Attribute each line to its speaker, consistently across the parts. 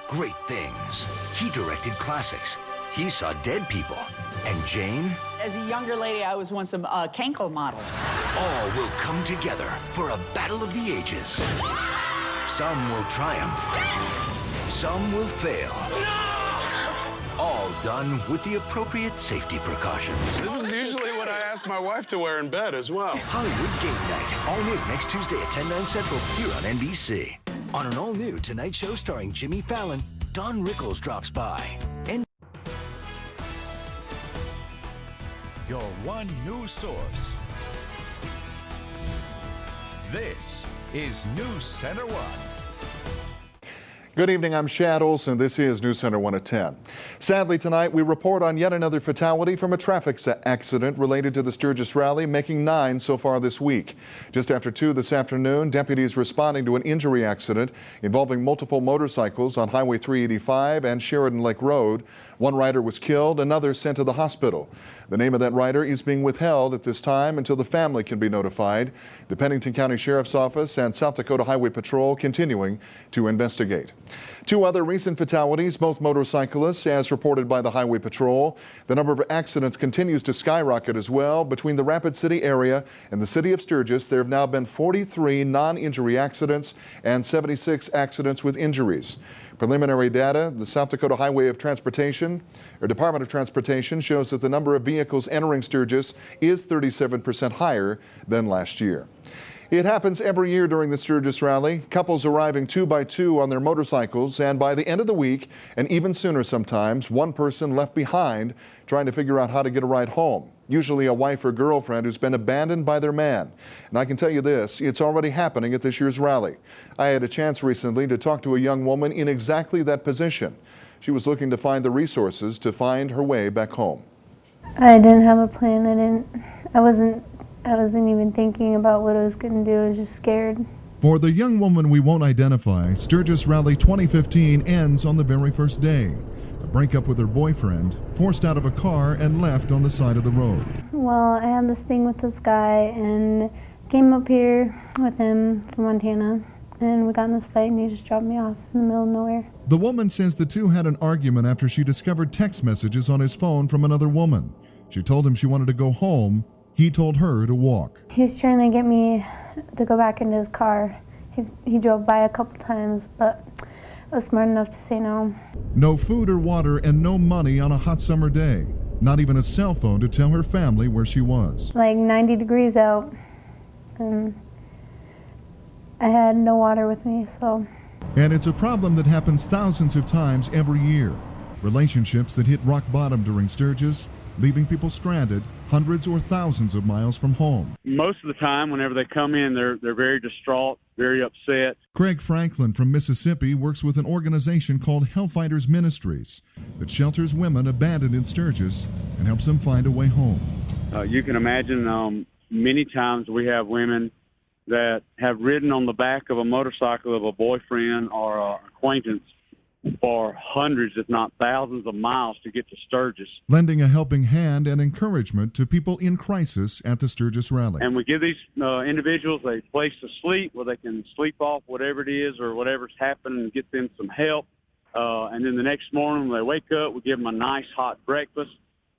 Speaker 1: great things. He directed classics. He saw dead people. And Jane?
Speaker 2: As a younger lady, I was once a Kenkel model.
Speaker 1: All will come together for a battle of the ages. Some will triumph. Some will fail. All done with the appropriate safety precautions.
Speaker 3: This is usually what I ask my wife to wear in bed as well.
Speaker 1: Hollywood Game Night. All new next Tuesday at 10, 9 Central here on NBC. On an all-new Tonight Show starring Jimmy Fallon, Don Rickles drops by. And
Speaker 4: your one news source. This is NewsCenter1.
Speaker 5: Good evening, I'm Shad Olson. This is NewsCenter1 at 10. Sadly, tonight we report on yet another fatality from a traffic accident related to the Sturgis rally, making 9 so far this week. Just after 2 this afternoon, deputies responding to an injury accident involving multiple motorcycles on Highway 385 and Sheridan Lake Road. One rider was killed, another sent to the hospital. The name of that rider is being withheld at this time until the family can be notified. The Pennington County Sheriff's Office and South Dakota Highway Patrol continuing to investigate. 2 other recent fatalities, both motorcyclists, as reported by the Highway Patrol. The number of accidents continues to skyrocket as well. Between the Rapid City area and the city of Sturgis, there have now been 43 non-injury accidents and 76 accidents with injuries. Preliminary data, the South Dakota Highway of Transportation, or Department of Transportation, shows that the number of vehicles entering Sturgis is 37% higher than last year. It happens every year during the Sturgis rally, couples arriving 2 by 2 on their motorcycles, and by the end of the week, and even sooner sometimes, one person left behind trying to figure out how to get a ride home. Usually a wife or girlfriend who's been abandoned by their man. And I can tell you this, it's already happening at this year's rally. I had a chance recently to talk to a young woman in exactly that position. She was looking to find the resources to find her way back home.
Speaker 6: I didn't have a plan. I wasn't even thinking about what I was going to do. I was just scared.
Speaker 7: For the young woman we won't identify, Sturgis Rally 2015 ends on the very first day. A breakup with her boyfriend, forced out of a car and left on the side of the road.
Speaker 6: Well, I had this thing with this guy and came up here with him from Montana, and we got in this fight and he just dropped me off in the middle of nowhere.
Speaker 7: The woman says the two had an argument after she discovered text messages on his phone from another woman. She told him she wanted to go home. He told her to walk.
Speaker 6: He was trying to get me to go back into his car. He drove by a couple times, but I was smart enough to say no.
Speaker 7: No food or water and no money on a hot summer day. Not even a cell phone to tell her family where she was.
Speaker 6: Like 90 degrees out, and I had no water with me, so.
Speaker 7: And it's a problem that happens thousands of times every year. Relationships that hit rock bottom during Sturgis, leaving people stranded hundreds or thousands of miles from home.
Speaker 8: Most of the time, whenever they come in, they're very distraught, very upset.
Speaker 7: Craig Franklin from Mississippi works with an organization called Hellfighters Ministries that shelters women abandoned in Sturgis and helps them find a way home.
Speaker 8: You can imagine many times we have women that have ridden on the back of a motorcycle of a boyfriend or an acquaintance for hundreds, if not thousands of miles to get to Sturgis.
Speaker 7: Lending a helping hand and encouragement to people in crisis at the Sturgis rally.
Speaker 8: And we give these individuals a place to sleep where they can sleep off whatever it is or whatever's happened and get them some help. And then the next morning when they wake up, we give them a nice hot breakfast.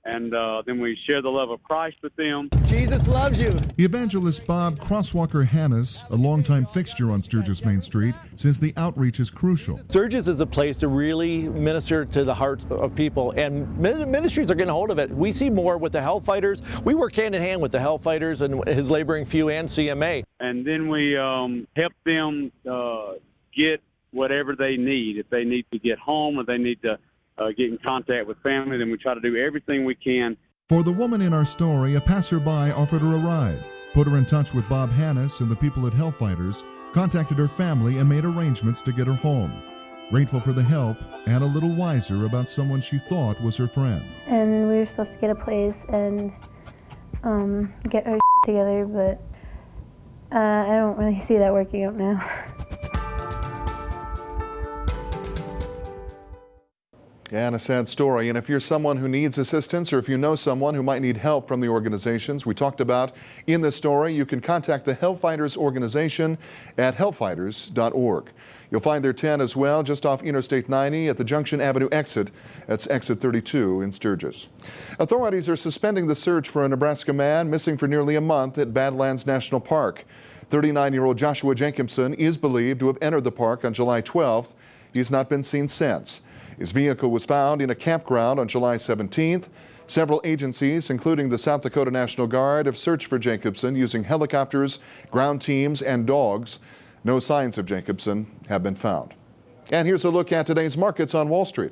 Speaker 8: And then we share the love of Christ with them.
Speaker 9: Jesus loves you.
Speaker 7: Evangelist Bob Crosswalker Hannes, a longtime fixture on Sturgis Main Street, says the outreach is crucial.
Speaker 9: Sturgis is a place to really minister to the hearts of people, and ministries are getting a hold of it. We see more with the Hellfighters. We work hand in hand with the Hellfighters and his laboring few and CMA.
Speaker 8: And then we help them get whatever they need. If they need to get home or they need to get in contact with family, then we try to do everything we can.
Speaker 7: For the woman in our story, a passerby offered her a ride, put her in touch with Bob Hannes and the people at Hellfighters, contacted her family and made arrangements to get her home. Grateful for the help and a little wiser about someone she thought was her friend.
Speaker 6: And we were supposed to get a place and get our together, but I don't really see that working out now.
Speaker 5: And a sad story. And if you're someone who needs assistance, or if you know someone who might need help from the organizations we talked about in this story, you can contact the Hellfighters organization at hellfighters.org. You'll find their tent as well just off Interstate 90 at the Junction Avenue exit. That's exit 32 in Sturgis. Authorities are suspending the search for a Nebraska man missing for nearly a month at Badlands National Park. 39-year-old Joshua Jacobson is believed to have entered the park on July 12th. He's not been seen since. His vehicle was found in a campground on July 17th. Several agencies, including the South Dakota National Guard, have searched for Jacobson using helicopters, ground teams, and dogs. No signs of Jacobson have been found. And here's a look at today's markets on Wall Street.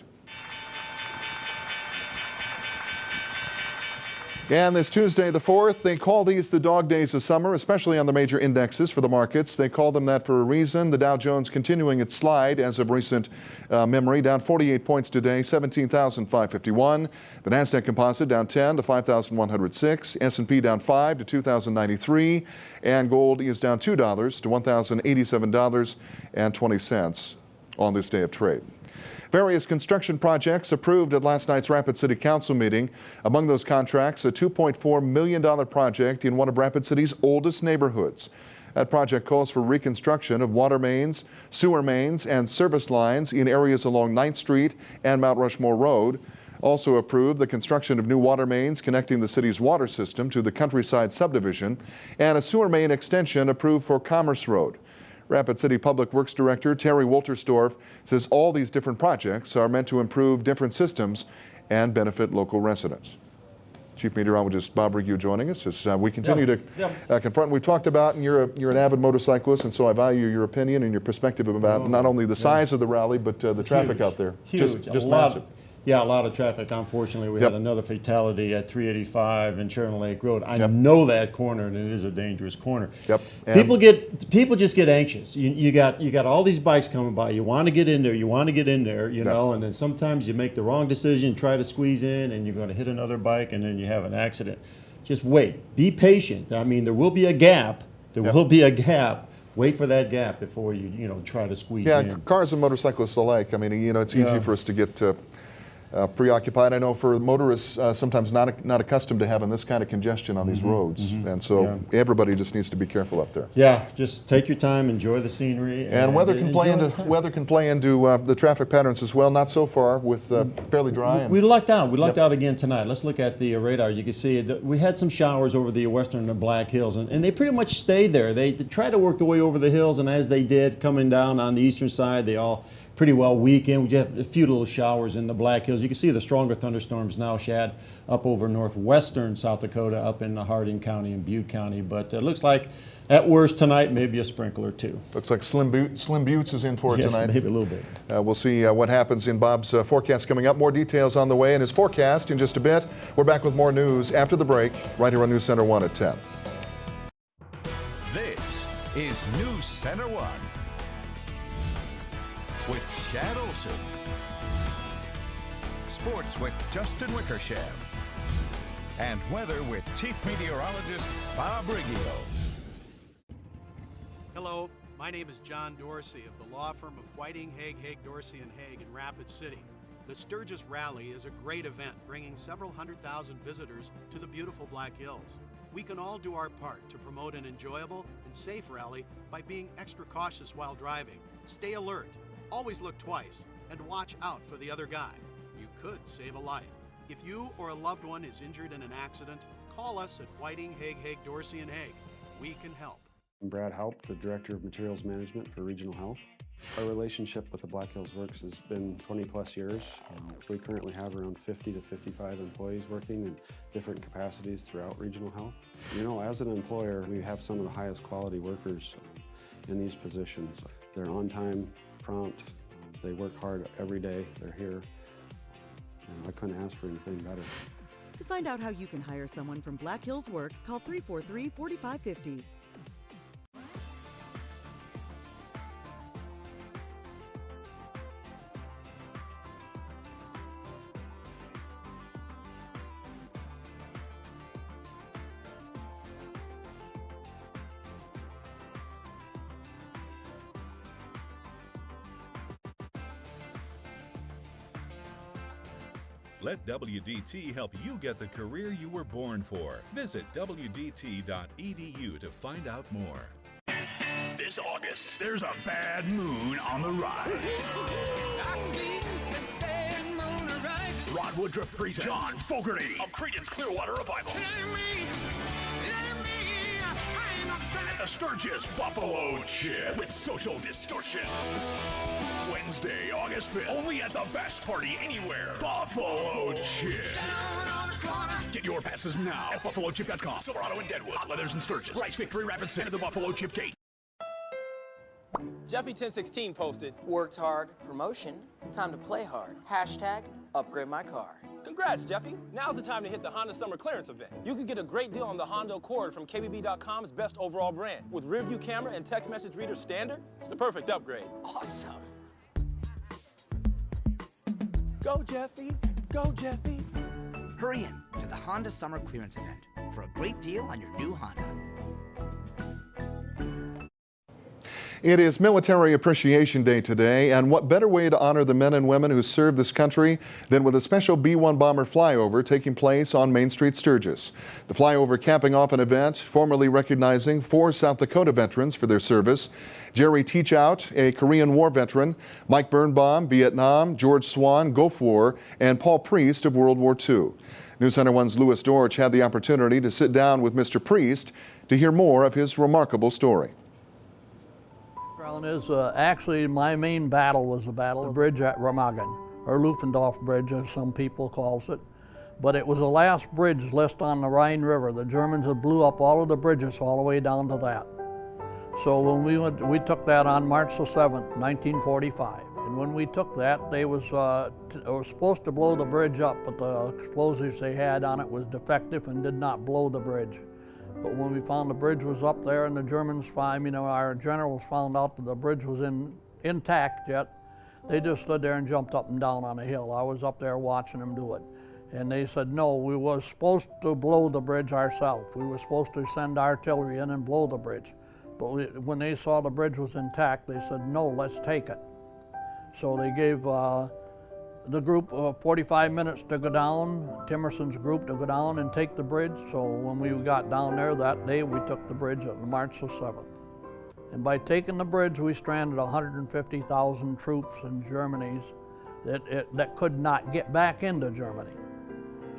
Speaker 5: And this Tuesday the 4th, they call these the dog days of summer, especially on the major indexes for the markets. They call them that for a reason. The Dow Jones continuing its slide as of recent memory, down 48 points today, 17,551. The NASDAQ Composite down 10 to 5,106. S&P down 5 to 2,093. And gold is down $2 to $1,087.20 on this day of trade. Various construction projects approved at last night's Rapid City Council meeting. Among those contracts, a $2.4 million project in one of Rapid City's oldest neighborhoods. That project calls for reconstruction of water mains, sewer mains, and service lines in areas along 9th Street and Mount Rushmore Road. Also approved the construction of new water mains connecting the city's water system to the Countryside subdivision, and a sewer main extension approved for Commerce Road. Rapid City Public Works Director Terry Wolterstorff says all these different projects are meant to improve different systems and benefit local residents. Chief Meteorologist Bob Rigue joining us as we continue to confront. We talked about, and you're an avid motorcyclist, and so I value your opinion and your perspective about not only the size of the rally, but the traffic out there.
Speaker 10: Huge.
Speaker 5: Just massive.
Speaker 10: Yeah, a lot of traffic. Unfortunately, we had another fatality at 385 and Sharon Lake Road. I know that corner, and it is a dangerous corner. People just get anxious. You got all these bikes coming by. You want to get in there. You know, and then sometimes you make the wrong decision, try to squeeze in, and you're going to hit another bike, and then you have an accident. Just wait. Be patient. I mean, there will be a gap. There will be a gap. Wait for that gap before you try to squeeze in. Yeah,
Speaker 5: cars and motorcyclists alike. I mean, it's easy for us to get preoccupied. I know for motorists sometimes not accustomed to having this kind of congestion on these roads, and so everybody just needs to be careful up there.
Speaker 10: Yeah, just take your time, enjoy the scenery,
Speaker 5: and weather can play into the traffic patterns as well. Not so far with fairly dry.
Speaker 10: We lucked out. We lucked out again tonight. Let's look at the radar. You can see that we had some showers over the western and Black Hills, and they pretty much stayed there. They tried to work their way over the hills, and as they did, coming down on the eastern side, they all pretty well weakened. We just have a few little showers in the Black Hills. You can see the stronger thunderstorms now, Shad, up over northwestern South Dakota, up in Hardin County and Butte County. But it looks like at worst tonight, maybe a sprinkler or two.
Speaker 5: Looks like Slim Buttes is in for it tonight.
Speaker 10: Maybe a little bit.
Speaker 5: We'll see what happens in Bob's forecast coming up. More details on the way in his forecast in just a bit. We're back with more news after the break, right here on News Center 1 at 10.
Speaker 4: This is News Center 1 with Shad Olson. Sports with Justin Wickersham. And weather with Chief Meteorologist Bob Riggio.
Speaker 11: Hello, my name is John Dorsey of the law firm of Whiting, Haig, Dorsey & Haig in Rapid City. The Sturgis Rally is a great event, bringing several 100,000 visitors to the beautiful Black Hills. We can all do our part to promote an enjoyable and safe rally by being extra cautious while driving. Stay alert. Always look twice, and watch out for the other guy. You could save a life. If you or a loved one is injured in an accident, call us at Whiting, Haig, Dorsey & Haig. We can help.
Speaker 12: I'm Brad Haupt, the Director of Materials Management for Regional Health. Our relationship with the Black Hills Works has been 20 plus years. We currently have around 50 to 55 employees working in different capacities throughout Regional Health. You know, as an employer, we have some of the highest quality workers in these positions. They're on time, prompt, they work hard every day, they're here. I couldn't ask for anything better.
Speaker 13: To find out how you can hire someone from Black Hills Works, call 343-4550.
Speaker 14: Let WDT help you get the career you were born for. Visit WDT.edu to find out more.
Speaker 15: This August, there's a bad moon on the rise. Rod Woodruff presents John Fogerty of Creedence Clearwater Revival. At the Sturgis Buffalo Chip with Social Distortion. Wednesday, August 5th, only at the best party anywhere, Buffalo Chip. Get your passes now at BuffaloChip.com. Silverado and Deadwood, Hot Leathers and Sturgis, Rice Victory, Rapid Center, the Buffalo Chip Gate.
Speaker 16: Jeffy1016 posted, worked hard, promotion, time to play hard. Hashtag upgrade my car.
Speaker 17: Congrats, Jeffy. Now's the time to hit the Honda Summer Clearance event. You can get a great deal on the Honda Accord from KBB.com's best overall brand. With rear view camera and text message reader standard, it's the perfect upgrade.
Speaker 16: Awesome.
Speaker 17: Go, Jeffy. Go, Jeffy.
Speaker 18: Hurry in to the Honda Summer Clearance event for a great deal on your new Honda.
Speaker 5: It is Military Appreciation Day today, and what better way to honor the men and women who serve this country than with a special B-1 bomber flyover taking place on Main Street, Sturgis. The flyover capping off an event formally recognizing 4 South Dakota veterans for their service. Jerry Teachout, a Korean War veteran, Mike Birnbaum, Vietnam, George Swan, Gulf War, and Paul Priest of World War II. NewsCenter1's Louis Dorch had the opportunity to sit down with Mr. Priest to hear more of his remarkable story.
Speaker 19: Is actually my main battle was the Battle of the Bridge at Remagen, or Lufendorf Bridge as some people calls it. But it was the last bridge left on the Rhine River. The Germans had blew up all of the bridges all the way down to that. So when we took that on March the 7th, 1945. And when we took that, they was supposed to blow the bridge up, but the explosives they had on it was defective and did not blow the bridge. But when we found the bridge was up there and the Germans found, our generals found out that the bridge was intact yet, they just stood there and jumped up and down on the hill. I was up there watching them do it. And they said, no, we were supposed to blow the bridge ourselves. We were supposed to send artillery in and blow the bridge. But when they saw the bridge was intact, they said, no, let's take it. So they gave the group 45 minutes to go down, Timerson's group to go down and take the bridge. So when we got down there that day, we took the bridge on March the 7th. And by taking the bridge, we stranded 150,000 troops in Germany that could not get back into Germany.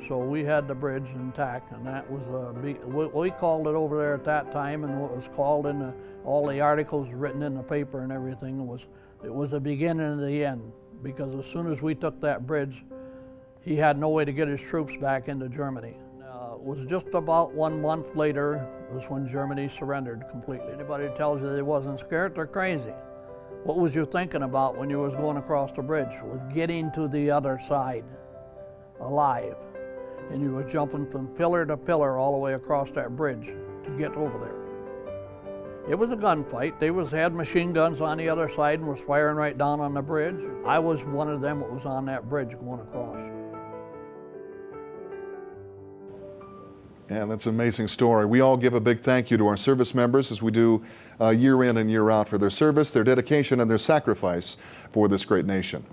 Speaker 19: So we had the bridge intact, and that was a big, we called it over there at that time, and what was called in all the articles written in the paper and everything it was the beginning of the end. Because as soon as we took that bridge, he had no way to get his troops back into Germany. It was just about 1 month later was when Germany surrendered completely. Anybody who tells you they wasn't scared, they're crazy. What was you thinking about when you was going across the bridge? Was getting to the other side alive. And you were jumping from pillar to pillar all the way across that bridge to get over there. It was a gunfight. They had machine guns on the other side and was firing right down on the bridge. I was one of them that was on that bridge going across.
Speaker 5: And that's an amazing story. We all give a big thank you to our service members, as we do year in and year out, for their service, their dedication, and their sacrifice for this great nation.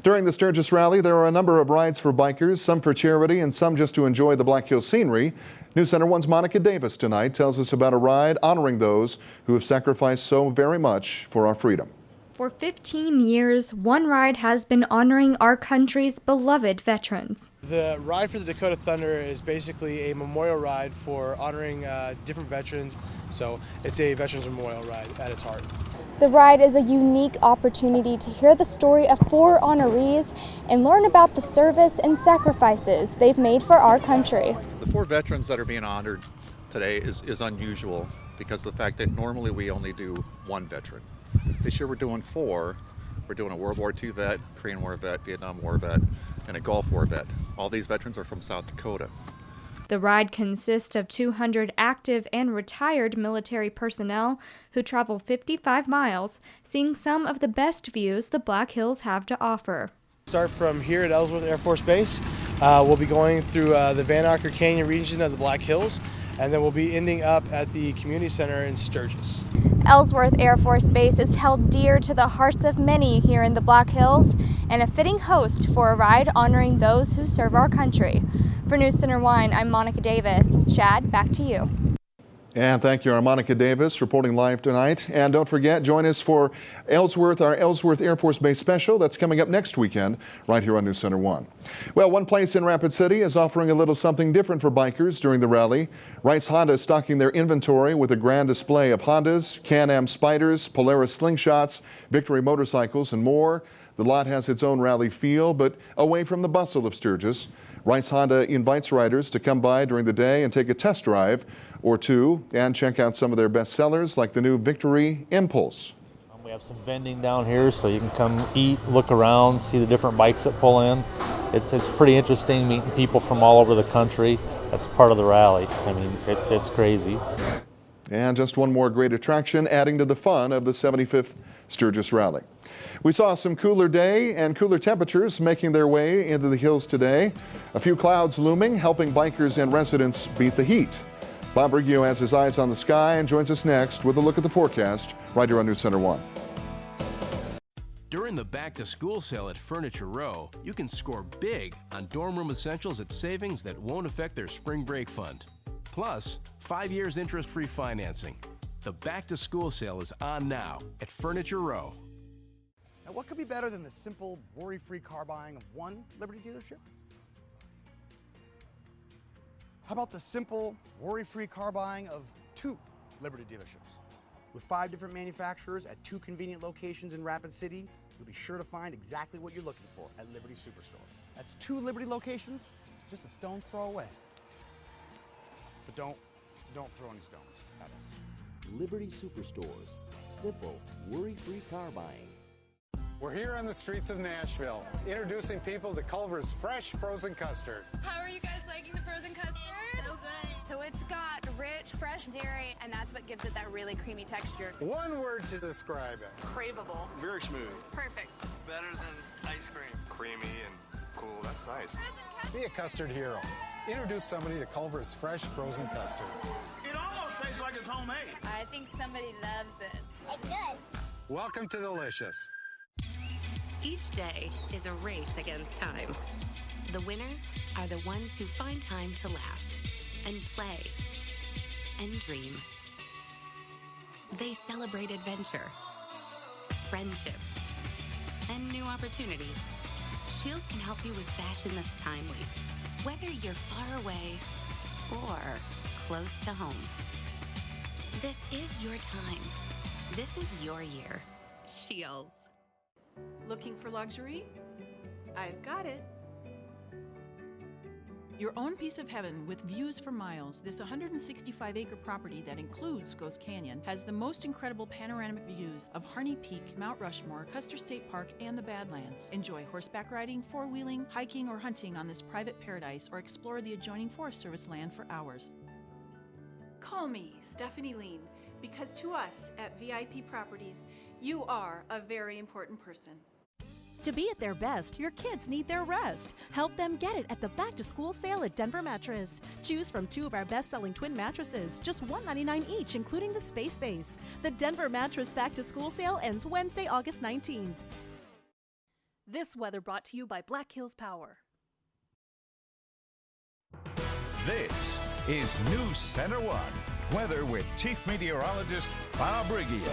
Speaker 5: During the Sturgis Rally, there are a number of rides for bikers, some for charity and some just to enjoy the Black Hills scenery. NewsCenter1's Monica Davis tonight tells us about a ride honoring those who have sacrificed so very much for our freedom.
Speaker 20: For 15 years, One Ride has been honoring our country's beloved veterans.
Speaker 21: The Ride for the Dakota Thunder is basically a memorial ride for honoring different veterans, so it's a Veterans Memorial Ride at its heart.
Speaker 20: The ride is a unique opportunity to hear the story of 4 honorees and learn about the service and sacrifices they've made for our country.
Speaker 22: The 4 veterans that are being honored today is unusual because of the fact that normally we only do 1 veteran. This year we're doing 4. We're doing a World War II vet, Korean War vet, Vietnam War vet, and a Gulf War vet. All these veterans are from South Dakota.
Speaker 20: The ride consists of 200 active and retired military personnel who travel 55 miles, seeing some of the best views the Black Hills have to offer.
Speaker 21: Start from here at Ellsworth Air Force Base. We'll be going through the Van Arker Canyon region of the Black Hills, and then we'll be ending up at the community center in Sturgis.
Speaker 20: Ellsworth Air Force Base is held dear to the hearts of many here in the Black Hills and a fitting host for a ride honoring those who serve our country. For News Center 1, I'm Monica Davis. Chad, back to you.
Speaker 5: And thank you, Monica Davis, reporting live tonight. And don't forget, join us for Ellsworth, our Ellsworth Air Force Base special. That's coming up next weekend, right here on News Center 1. Well, one place in Rapid City is offering a little something different for bikers during the rally. Rice Honda is stocking their inventory with a grand display of Hondas, Can-Am Spyders, Polaris Slingshots, Victory motorcycles, and more. The lot has its own rally feel, but away from the bustle of Sturgis. Rice Honda invites riders to come by during the day and take a test drive or two and check out some of their best sellers like the new Victory Impulse.
Speaker 2: We have some vending down here so you can come eat, look around, see the different bikes that pull in. It's pretty interesting meeting people from all over the country. That's part of the rally. I mean, it's crazy.
Speaker 5: And just one more great attraction adding to the fun of the 75th Sturgis Rally. We saw some cooler day and cooler temperatures making their way into the hills today. A few clouds looming, helping bikers and residents beat the heat. Bob Riggio has his eyes on the sky and joins us next with a look at the forecast right here on News Center 1.
Speaker 3: During the back-to-school sale at Furniture Row, you can score big on dorm room essentials at savings that won't affect their spring break fund. Plus, 5 years interest-free financing. The back-to-school sale is on now at Furniture Row.
Speaker 23: Now, what could be better than the simple, worry-free car buying of one Liberty dealership? How about the simple, worry-free car buying of 2 Liberty dealerships? With 5 different manufacturers at 2 convenient locations in Rapid City, you'll be sure to find exactly what you're looking for at Liberty Superstore. That's 2 Liberty locations, just a stone's throw away. But don't throw any stones at us.
Speaker 24: Liberty Superstores. Simple, worry-free car buying.
Speaker 25: We're here on the streets of Nashville, introducing people to Culver's fresh frozen custard.
Speaker 26: How are you guys liking the frozen custard? So good. So it's got rich, fresh dairy, and that's what gives it that really creamy texture.
Speaker 25: One word to describe it.
Speaker 26: Craveable.
Speaker 25: Very smooth.
Speaker 26: Perfect.
Speaker 25: Better than ice cream. Creamy and cool, that's nice. Be a custard hero. Introduce somebody to Culver's fresh frozen custard.
Speaker 27: It almost tastes like it's homemade.
Speaker 26: I think somebody loves it. It's good.
Speaker 25: Welcome to Delicious.
Speaker 28: Each day is a race against time. The winners are the ones who find time to laugh and play and dream. They celebrate adventure, friendships, and new opportunities. Scheels can help you with fashion that's timely, whether you're far away or close to home. This is your time. This is your year. Scheels.
Speaker 29: Looking for luxury? I've got it. Your own piece of heaven with views for miles, this 165-acre property that includes Ghost Canyon has the most incredible panoramic views of Harney Peak, Mount Rushmore, Custer State Park, and the Badlands. Enjoy horseback riding, four-wheeling, hiking, or hunting on this private paradise, or explore the adjoining Forest Service land for hours.
Speaker 30: Call me, Stephanie Lean, because to us at VIP Properties, you are a very important person.
Speaker 13: To be at their best, your kids need their rest. Help them get it at the back-to-school sale at Denver Mattress. Choose from 2 of our best-selling twin mattresses, just $199 each, including the Space Base. The Denver Mattress back-to-school sale ends Wednesday, August 19th.
Speaker 31: This weather brought to you by Black Hills Power.
Speaker 4: This is News Center 1. Weather with Chief Meteorologist Bob Riggio.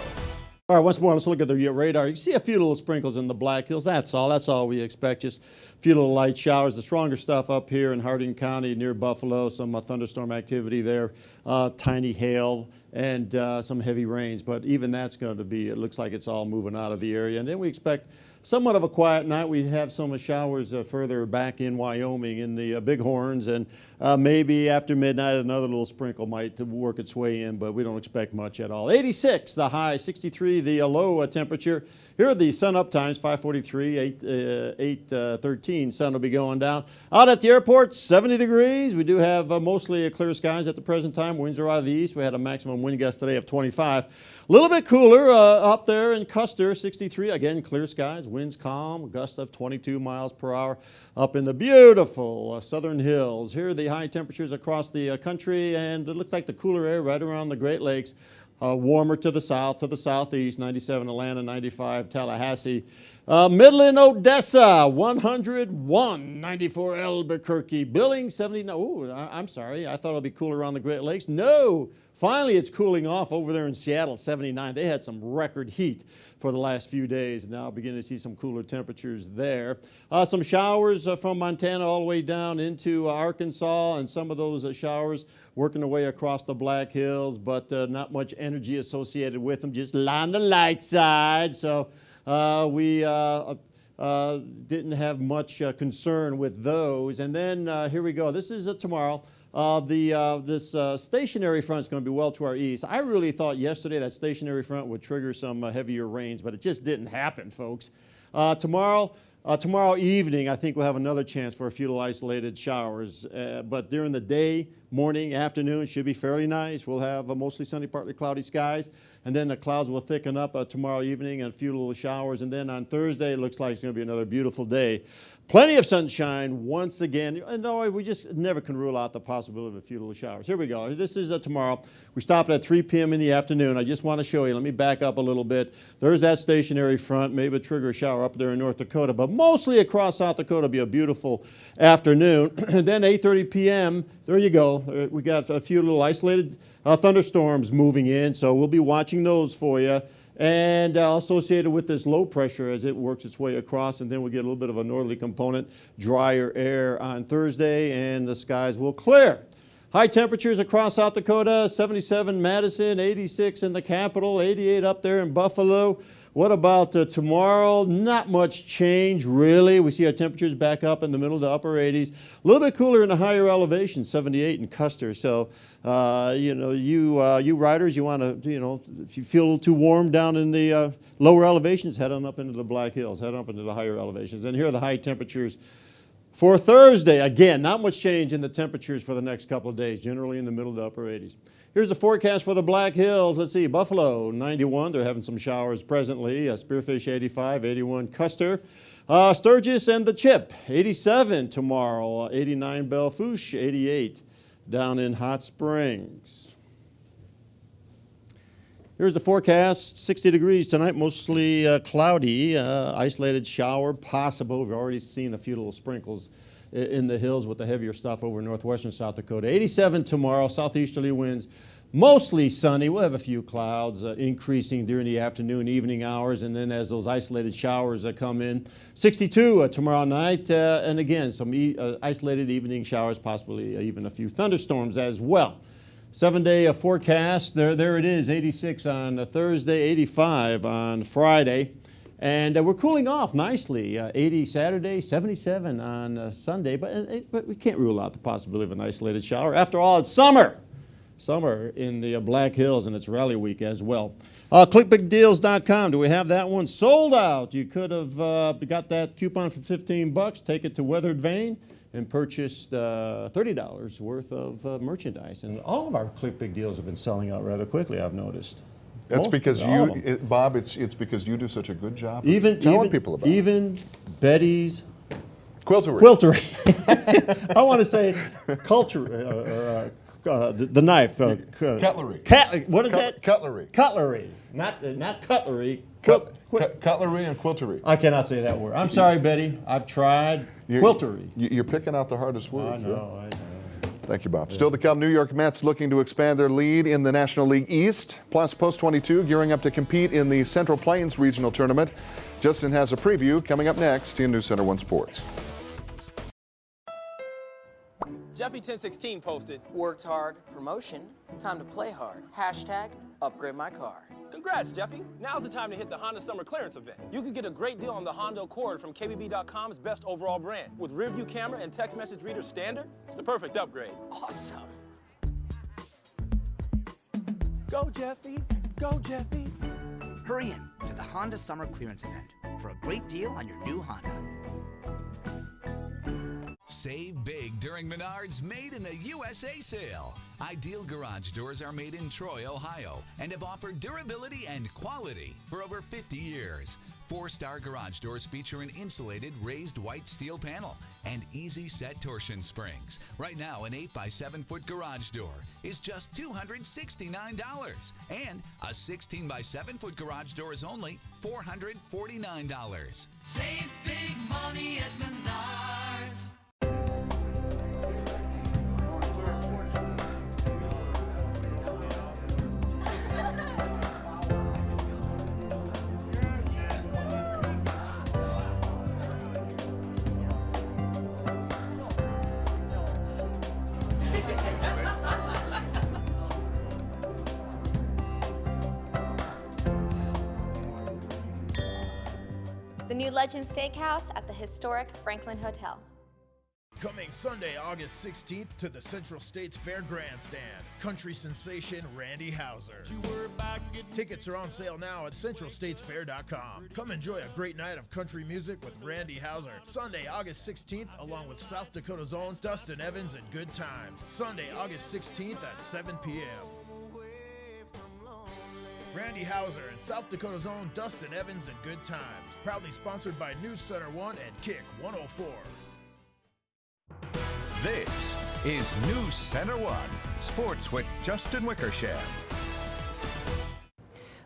Speaker 10: All right, once more, let's look at the radar. You see a few little sprinkles in the Black Hills. That's all we expect. Just a few little light showers. The stronger stuff up here in Harding County near Buffalo, some thunderstorm activity there, tiny hail, and some heavy rains. But even that's going to be, it looks like it's all moving out of the area. And then we expect somewhat of a quiet night. We have some showers further back in Wyoming in the Bighorns, and maybe after midnight another little sprinkle might work its way in, but we don't expect much at all. 86 the high, 63 the low temperature. Here are the sun up times, 5:43, 8:13. Sun will be going down. Out at the airport, 70 degrees. We do have mostly clear skies at the present time. Winds are out of the east. We had a maximum wind gust today of 25. A little bit cooler up there in Custer, 63. Again, clear skies, winds calm, gust of 22 miles per hour up in the beautiful southern hills. Here are the high temperatures across the country, and it looks like the cooler air right around the Great Lakes. Warmer to the south, to the southeast, 97 Atlanta, 95 Tallahassee. Midland, Odessa, 101, 94 Albuquerque, Billings, 79. Oh, I'm sorry. I thought it would be cooler around the Great Lakes. No, finally it's cooling off over there in Seattle, 79. They had some record heat for the last few days. Now beginning to see some cooler temperatures there. Some showers from Montana all the way down into Arkansas, and some of those showers working their way across the Black Hills, but not much energy associated with them, just on the light side. So we didn't have much concern with those. And then here we go. This is tomorrow. This stationary front is going to be well to our east. I really thought yesterday that stationary front would trigger some heavier rains, but it just didn't happen, folks. Tomorrow evening, I think we'll have another chance for a few isolated showers. But during the day, morning, afternoon, it should be fairly nice. We'll have mostly sunny, partly cloudy skies. And then the clouds will thicken up tomorrow evening and a few little showers. And then on Thursday, it looks like it's going to be another beautiful day. Plenty of sunshine once again. No, we just never can rule out the possibility of a few little showers. Here we go. This is tomorrow. We stop at 3 p.m. in the afternoon. I just want to show you. Let me back up a little bit. There's that stationary front. Maybe a trigger shower up there in North Dakota. But mostly across South Dakota will be a beautiful afternoon. And then 8:30 p.m., there you go. We got a few little isolated thunderstorms moving in. So we'll be watching those for you. And associated with this low pressure as it works its way across, and then we'll get a little bit of a northerly component, drier air on Thursday, and the skies will clear. High temperatures across South Dakota, 77 Madison, 86 in the capital, 88 up there in Buffalo. What about tomorrow? Not much change, really. We see our temperatures back up in the middle to upper 80s. A little bit cooler in the higher elevations, 78 in Custer. So, you riders, you want to, if you feel a little too warm down in the lower elevations, head on up into the Black Hills, head up into the higher elevations. And here are the high temperatures for Thursday. Again, not much change in the temperatures for the next couple of days, generally in the middle to upper 80s. Here's the forecast for the Black Hills. Let's see, Buffalo, 91. They're having some showers presently. Spearfish, 85, 81 Custer. Sturgis and the Chip, 87 tomorrow. 89 Belle Fourche, 88 down in Hot Springs. Here's the forecast, 60 degrees tonight, mostly cloudy. Isolated shower possible. We've already seen a few little sprinkles in the hills with the heavier stuff over northwestern South Dakota. 87 tomorrow, southeasterly winds, mostly sunny. We'll have a few clouds increasing during the afternoon, evening hours, and then as those isolated showers come in. 62 tomorrow night, and again, some isolated evening showers, possibly even a few thunderstorms as well. 7-day forecast, there it is, 86 on Thursday, 85 on Friday. And we're cooling off nicely, 80 Saturday, 77 on Sunday, but we can't rule out the possibility of an isolated shower. After all, it's summer. Summer in the Black Hills, and it's rally week as well. ClickBigDeals.com, do we have that one? Sold out. You could have got that coupon for $15, take it to Weathered Vein, and purchased $30 worth of merchandise. And all of our Click Big Deals have been selling out rather quickly, I've noticed.
Speaker 5: That's because Bob, it's because you do such a good job of telling people about it.
Speaker 10: Even Betty's
Speaker 5: Quiltery.
Speaker 10: I want to say culture, the knife.
Speaker 5: Cutlery.
Speaker 10: What is that?
Speaker 5: Cutlery.
Speaker 10: Cutlery. Not cutlery.
Speaker 5: Cutlery and quiltery.
Speaker 10: I cannot say that word. I'm sorry, Betty. I've tried. Quiltery.
Speaker 5: You're picking out the hardest words.
Speaker 10: I know.
Speaker 5: Thank you, Bob. Still to come, New York Mets looking to expand their lead in the National League East. Plus, Post 22 gearing up to compete in the Central Plains Regional Tournament. Justin has a preview coming up next in NewsCenter1 Sports.
Speaker 1: Jeffy1016 posted, worked hard, promotion, time to play hard. Hashtag upgrade my car.
Speaker 6: Congrats, Jeffy. Now's the time to hit the Honda Summer Clearance event. You can get a great deal on the Honda Accord from KBB.com's best overall brand. With rear view camera and text message reader standard, it's the perfect upgrade.
Speaker 1: Awesome.
Speaker 6: Go, Jeffy. Go, Jeffy.
Speaker 18: Hurry in to the Honda Summer Clearance event for a great deal on your new Honda.
Speaker 7: Save big during Menards Made in the USA sale. Ideal garage doors are made in Troy, Ohio, and have offered durability and quality for over 50 years. 4-star garage doors feature an insulated raised white steel panel and easy set torsion springs. Right now, an 8x7-foot garage door is just $269, and a 16x7-foot garage door is only $449.
Speaker 8: Save big money at Menards.
Speaker 9: The new Legend Steakhouse at the historic Franklin Hotel.
Speaker 11: Coming Sunday, August 16th to the Central States Fair Grandstand, country sensation Randy Houser. Tickets are on sale now at centralstatesfair.com. Come enjoy a great night of country music with Randy Houser. Sunday, August 16th, along with South Dakota's own Dustin Evans and Good Times. Sunday, August 16th at 7 p.m. Randy Houser and South Dakota's own Dustin Evans and Good Times. Proudly sponsored by NewsCenter1 and Kick 104.
Speaker 4: This is NewsCenter1 Sports with Justin Wickersham.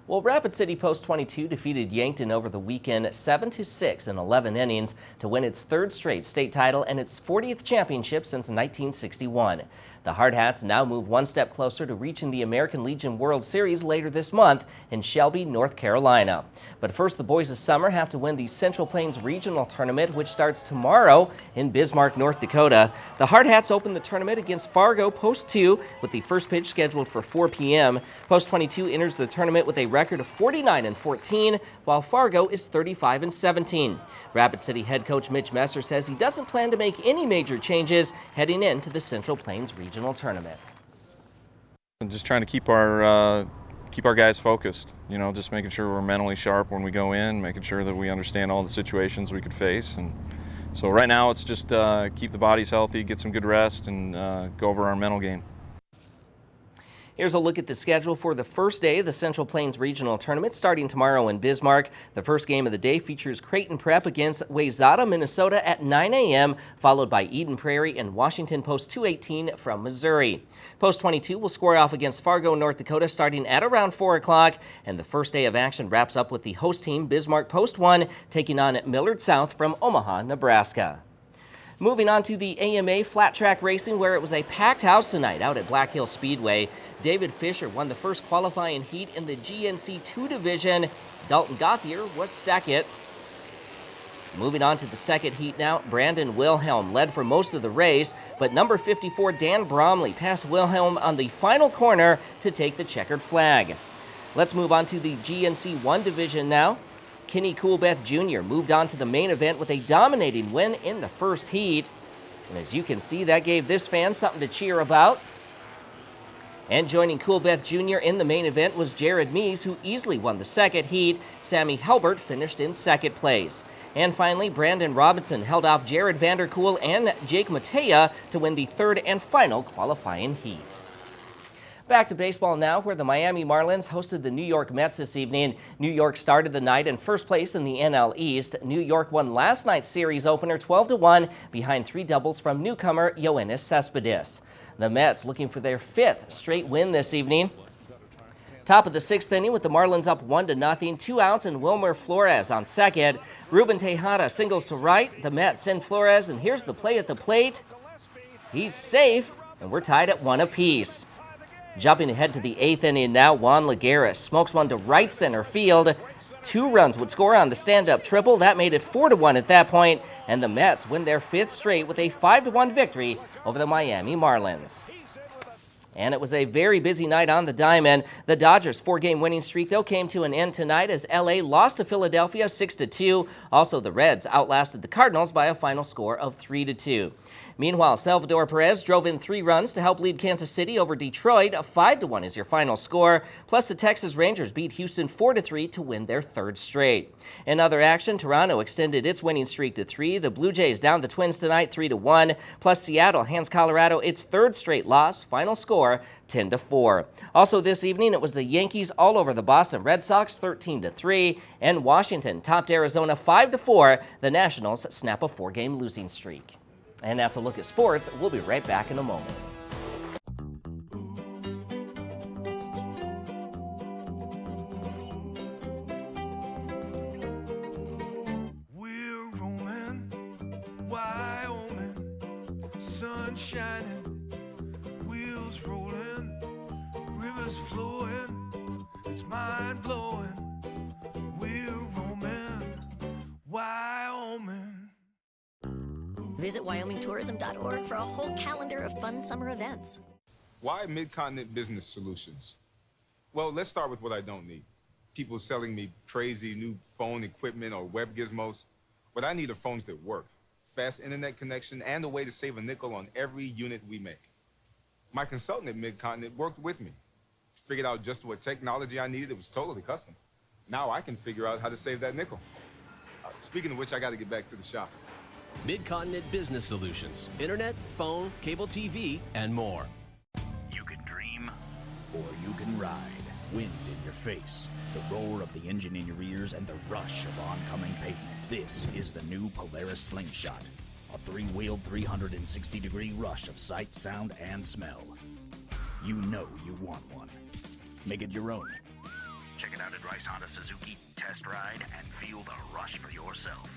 Speaker 12: Well, Rapid City Post 22 defeated Yankton over the weekend 7-6 in 11 innings to win its third straight state title and its 40th championship since 1961. The Hard Hats now move one step closer to reaching the American Legion World Series later this month in Shelby, North Carolina. But first, the boys of summer have to win the Central Plains Regional Tournament, which starts tomorrow in Bismarck, North Dakota. The Hard Hats open the tournament against Fargo Post 2 with the first pitch scheduled for 4 p.m. Post 22 enters the tournament with a record of 49-14, while Fargo is 35-17. Rapid City head coach Mitch Messer says he doesn't plan to make any major changes heading into the Central Plains Regional Tournament.
Speaker 14: I'm just trying to keep our guys focused, just making sure we're mentally sharp when we go in, making sure that we understand all the situations we could face. And so right now it's just keep the bodies healthy, get some good rest, and go over our mental game.
Speaker 12: Here's a look at the schedule for the first day of the Central Plains Regional Tournament starting tomorrow in Bismarck. The first game of the day features Creighton Prep against Wayzata, Minnesota at 9 a.m., followed by Eden Prairie and Washington Post 218 from Missouri. Post 22 will square off against Fargo, North Dakota starting at around 4 o'clock, and the first day of action wraps up with the host team Bismarck Post 1 taking on Millard South from Omaha, Nebraska. Moving on to the AMA flat track racing, where it was a packed house tonight out at Black Hill Speedway. David Fisher won the first qualifying heat in the GNC 2 division. Dalton Gauthier was second. Moving on to the second heat now, Brandon Wilhelm led for most of the race, but number 54 Dan Bromley passed Wilhelm on the final corner to take the checkered flag. Let's move on to the GNC 1 division now. Kenny Coolbeth Jr. moved on to the main event with a dominating win in the first heat. And as you can see, that gave this fan something to cheer about. And joining Coolbeth Jr. in the main event was Jared Meese, who easily won the second heat. Sammy Helbert finished in second place. And finally, Brandon Robinson held off Jared Vanderkool and Jake Matea to win the third and final qualifying heat. Back to baseball now, where the Miami Marlins hosted the New York Mets this evening. New York started the night in first place in the NL East. New York won last night's series opener 12-1 behind 3 doubles from newcomer Yoenis Cespedes. The Mets looking for their 5th straight win this evening. Top of the 6th inning with the Marlins up 1-0, 2 outs, and Wilmer Flores on second. Ruben Tejada singles to right. The Mets send Flores, and here's the play at the plate. He's safe, and we're tied at 1 apiece. Jumping ahead to the 8th inning now, Juan Lagares smokes one to right center field. 2 runs would score on the stand-up triple. That made it 4-1 at that point, and the Mets win their 5th straight with a 5-1 victory over the Miami Marlins. And it was a very busy night on the diamond. The Dodgers' 4-game winning streak, though, came to an end tonight as L.A. lost to Philadelphia 6-2. Also, the Reds outlasted the Cardinals by a final score of 3-2. Meanwhile, Salvador Perez drove in 3 runs to help lead Kansas City over Detroit. 5-1 is your final score. Plus, the Texas Rangers beat Houston 4-3 to win their 3rd straight. In other action, Toronto extended its winning streak to 3. The Blue Jays downed the Twins tonight 3-1. Plus, Seattle hands Colorado its 3rd straight loss. Final score score 10-4. Also this evening, it was the Yankees all over the Boston Red Sox 13-3, and Washington topped Arizona 5-4. The Nationals snap a 4-game losing streak. And that's a look at sports. We'll be right back in a moment.
Speaker 2: Sun shining, wheels rolling, rivers flowing, it's mind blowing. We're roaming, Wyoming.
Speaker 31: Visit WyomingTourism.org for a whole calendar of fun summer events.
Speaker 3: Why Mid-Continent Business Solutions? Well, let's start with what I don't need. People selling me crazy new phone equipment or web gizmos. What I need are phones that work. Fast internet connection, and a way to save a nickel on every unit we make. My consultant at Mid-Continent worked with me, figured out just what technology I needed. It was totally custom. Now I can figure out how to save that nickel. Speaking of which, I got to get back to the shop.
Speaker 15: Mid-Continent Business Solutions. Internet, phone, cable TV, and more.
Speaker 16: You can dream, or you can ride. Wind in your face, the roar of the engine in your ears, and the rush of oncoming pavement. This is the new Polaris Slingshot. A three-wheeled 360-degree rush of sight, sound, and smell. You know you want one. Make it your own. Check it out at Rice Honda Suzuki. Test ride and feel the rush for yourself.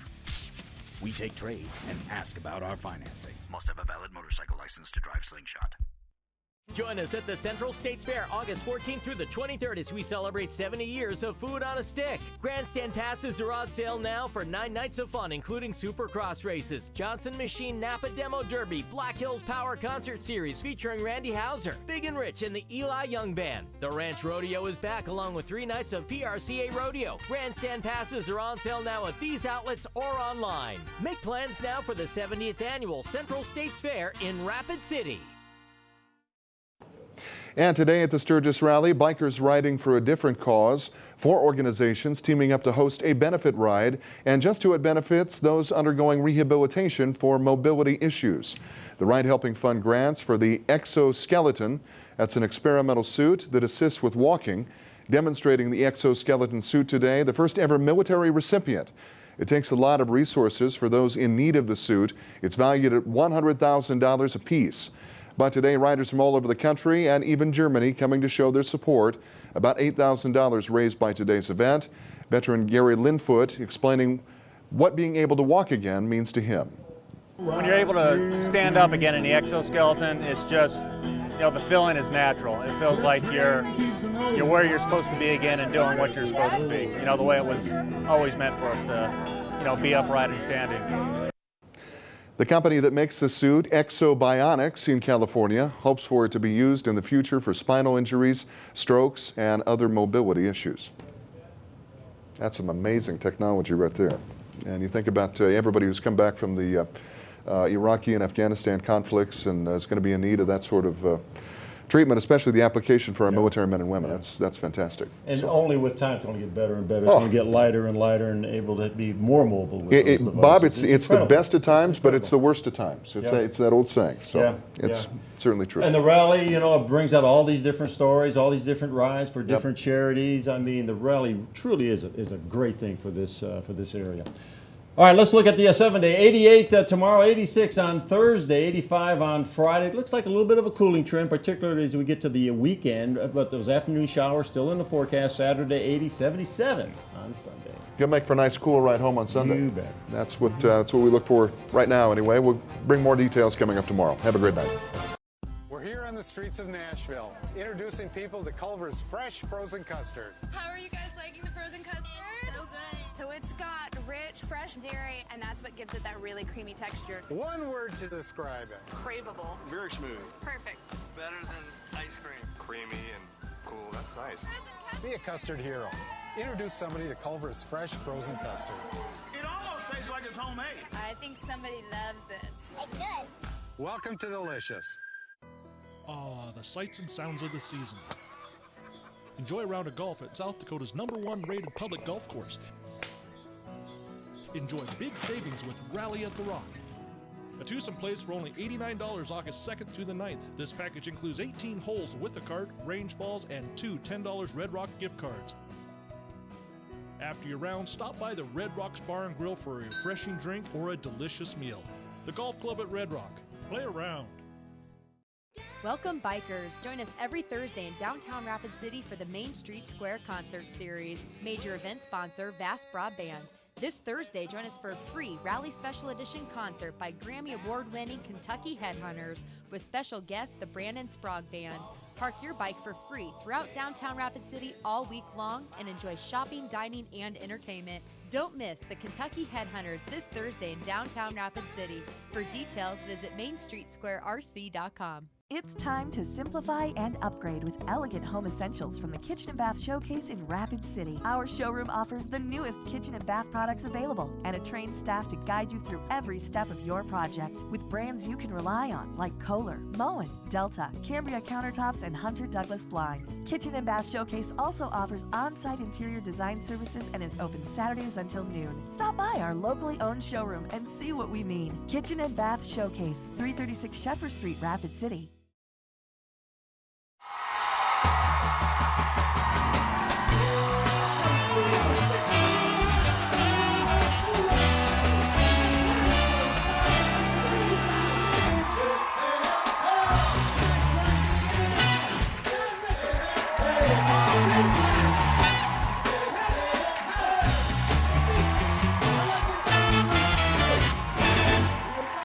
Speaker 16: We take trades and ask about our financing. Must have a valid motorcycle license to drive Slingshot.
Speaker 17: Join us at the Central States Fair August 14th through the 23rd as we celebrate 70 years of food on a stick. Grandstand passes are on sale now for 9 nights of fun, including Supercross races, Johnson Machine Napa Demo Derby, Black Hills Power Concert Series featuring Randy Houser, Big and Rich, and the Eli Young Band. The Ranch Rodeo is back along with 3 nights of PRCA Rodeo. Grandstand passes are on sale now at these outlets or online. Make plans now for the 70th Annual Central States Fair in Rapid City.
Speaker 5: And today at the Sturgis Rally, bikers riding for a different cause. 4 organizations teaming up to host a benefit ride, and just who it benefits those undergoing rehabilitation for mobility issues. The ride helping fund grants for the exoskeleton. That's an experimental suit that assists with walking. Demonstrating the exoskeleton suit today, the first ever military recipient. It takes a lot of resources for those in need of the suit. It's valued at $100,000 apiece. But today, riders from all over the country and even Germany coming to show their support. About $8,000 raised by today's event. Veteran Gary Linfoot explaining what being able to walk again means to him.
Speaker 19: When you're able to stand up again in the exoskeleton, it's just, the feeling is natural. It feels like you're where you're supposed to be again and doing what you're supposed to be. The way it was always meant for us to, be upright and standing.
Speaker 5: The company that makes the suit, Exobionics in California, hopes for it to be used in the future for spinal injuries, strokes, and other mobility issues. That's some amazing technology right there. And you think about everybody who's come back from the Iraqi and Afghanistan conflicts and is going to be in need of that sort of treatment, especially the application for our military men and women. That's fantastic.
Speaker 10: And only with time, it's going to get better and better. It's going to get lighter and lighter and able to be more mobile with those
Speaker 5: Bob, it's
Speaker 10: incredible.
Speaker 5: the best of times, but it's the worst of times. It's that old saying. So it's certainly true.
Speaker 10: And the rally, it brings out all these different stories, all these different rides for different charities. I mean, the rally truly is a great thing for this area. All right, let's look at the 7-day. 88 tomorrow, 86 on Thursday, 85 on Friday. It looks like a little bit of a cooling trend, particularly as we get to the weekend. But those afternoon showers still in the forecast. Saturday, 80, 77 on Sunday.
Speaker 5: Gonna make for a nice cool ride home on Sunday.
Speaker 10: You bet.
Speaker 5: That's what we look for right now. Anyway, we'll bring more details coming up tomorrow. Have a great night.
Speaker 25: We're here on the streets of Nashville, introducing people to Culver's fresh frozen custard.
Speaker 26: How are you guys liking the frozen custard? So good. So it's got rich, fresh dairy, and that's what gives it that really creamy texture.
Speaker 25: One word to describe it.
Speaker 26: Craveable.
Speaker 25: Very smooth.
Speaker 26: Perfect.
Speaker 25: Better than ice cream. Creamy and cool. That's nice. Be a custard hero. Introduce somebody to Culver's fresh frozen custard.
Speaker 27: It almost tastes like it's homemade.
Speaker 26: I think somebody loves it. It's good.
Speaker 25: Welcome to Delicious.
Speaker 20: The sights and sounds of the season. Enjoy a round of golf at South Dakota's #1 rated public golf course. Enjoy big savings with Rally at the Rock. A twosome plays for only $89 August 2nd through the 9th. This package includes 18 holes with a cart, range balls, and 2 $10 Red Rock gift cards. After your round, stop by the Red Rocks Bar and Grill for a refreshing drink or a delicious meal. The Golf Club at Red Rock. Play around.
Speaker 1: Welcome bikers. Join us every Thursday in downtown Rapid City for the Main Street Square Concert Series. Major event sponsor, Vast Broadband. This Thursday, join us for a free Rally Special Edition concert by Grammy Award-winning Kentucky Headhunters with special guest, the Brandon Sprague Band. Park your bike for free throughout downtown Rapid City all week long and enjoy shopping, dining, and entertainment. Don't miss the Kentucky Headhunters this Thursday in downtown Rapid City. For details, visit MainStreetSquareRC.com.
Speaker 6: It's time to simplify and upgrade with elegant home essentials from the Kitchen and Bath Showcase in Rapid City. Our showroom offers the newest kitchen and bath products available and a trained staff to guide you through every step of your project with brands you can rely on like Kohler, Moen, Delta, Cambria countertops, and Hunter Douglas blinds. Kitchen and Bath Showcase also offers on-site interior design services and is open Saturdays until noon. Stop by our locally owned showroom and see what we mean. Kitchen and Bath Showcase, 336 Shepherd Street, Rapid City.